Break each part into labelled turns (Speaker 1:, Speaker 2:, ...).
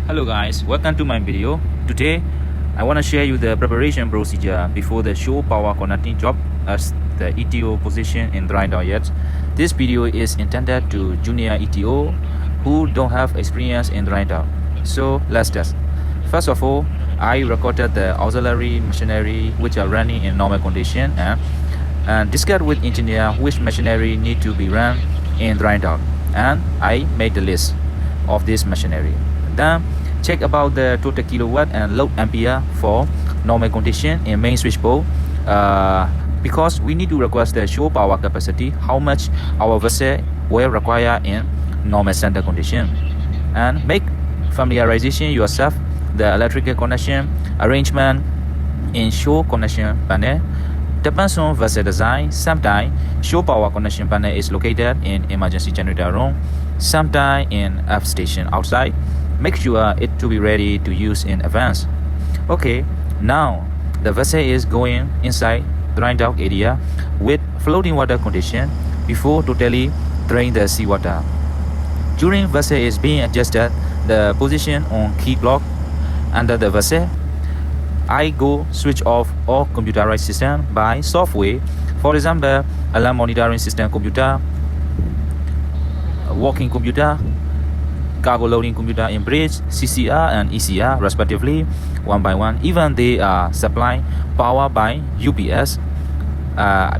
Speaker 1: Hello guys, welcome to my video. Today I want to share you the preparation procedure before the show power connecting job as the ETO position in dry down yet. This video is intended to junior ETO who don't have experience in dry down. So let's test. First of all, I recorded the auxiliary machinery which are running in normal condition and discussed with engineer which machinery need to be run in dry down, and I made the list of this machinery. Then check about the total kilowatt and load ampere for normal condition in main switchboard because we need to request the show power capacity, how much our vessel will require in normal standard condition, and make familiarization yourself the electrical connection arrangement in show connection panel. Depends on vessel design. Sometimes show power connection panel is located in emergency generator room, sometimes in F station outside. Make sure it to be ready to use in advance. Okay, now the vessel is going inside dry dock area with floating water condition before totally drain the seawater. During vessel is being adjusted the position on key block under the vessel, I go switch off all computerized system by software. For example, alarm monitoring system computer, walking computer, cargo loading computer in bridge, CCR and ECR respectively, one by one. Even they are supplying power by UPS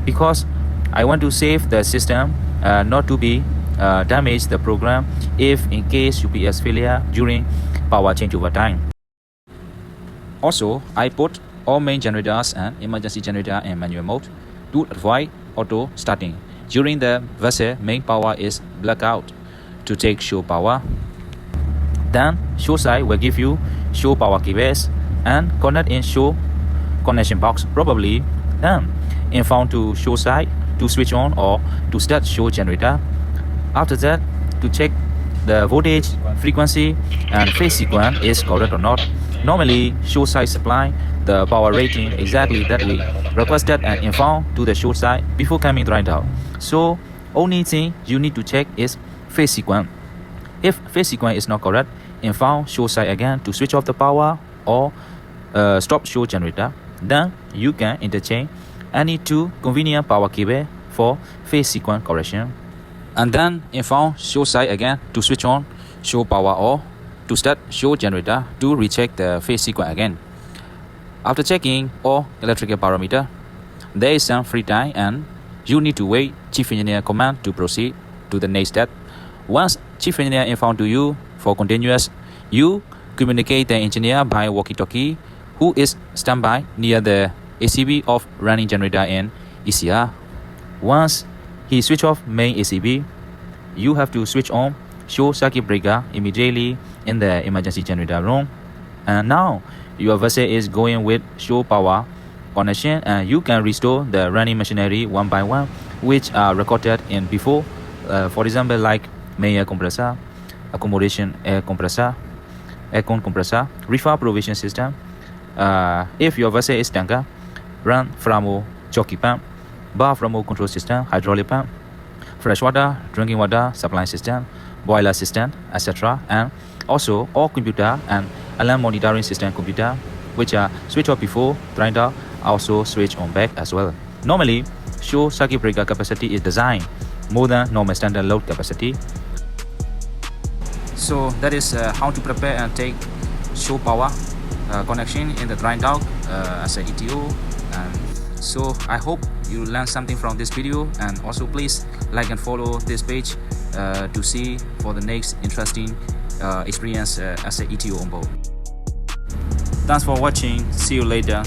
Speaker 1: because I want to save the system not to be damage the program if in case UPS failure during power changeover time. Also, I put all main generators and emergency generator in manual mode to avoid auto starting during the vessel main power is blackout to take show power. Then show side will give you show power cables and connect in show connection box probably. Then inform to show side to switch on or to start show generator. After that, to check the voltage, frequency and phase sequence is correct or not. Normally, show side supply the power rating exactly that we requested and inform to the show side before coming dry down. So only thing you need to check is phase sequence. If phase sequence is not correct, inform show side again to switch off the power or stop show generator. Then you can interchange any two convenient power cable for phase sequence correction. And then inform show side again to switch on show power or to start show generator to recheck the phase sequence again. After checking all electrical parameter, there is some free time and you need to wait chief engineer command to proceed to the next step. Once chief engineer informed to you for continuous, you communicate the engineer by walkie-talkie who is standby near the ACB of running generator in ECR. Once he switch off main ACB, you have to switch on show circuit breaker immediately in the emergency generator room. And now your vessel is going with show power connection and you can restore the running machinery one by one which are recorded in before. For example, like main air compressor, accommodation air compressor, aircon compressor, reefer provision system. If your vessel is tanker, run Framo jockey pump, bar Framo control system, hydraulic pump, freshwater drinking water supply system, boiler system, etc. And also all computer and alarm monitoring system computer which are switch off before dry down also switch on back as well. Normally, show circuit breaker capacity is designed more than normal standard load capacity. So that is how to prepare and take show power connection in the dry dock as an ETO. And so I hope you learned something from this video, and also please like and follow this page to see for the next interesting experience as an ETO on board. Thanks for watching. See you later.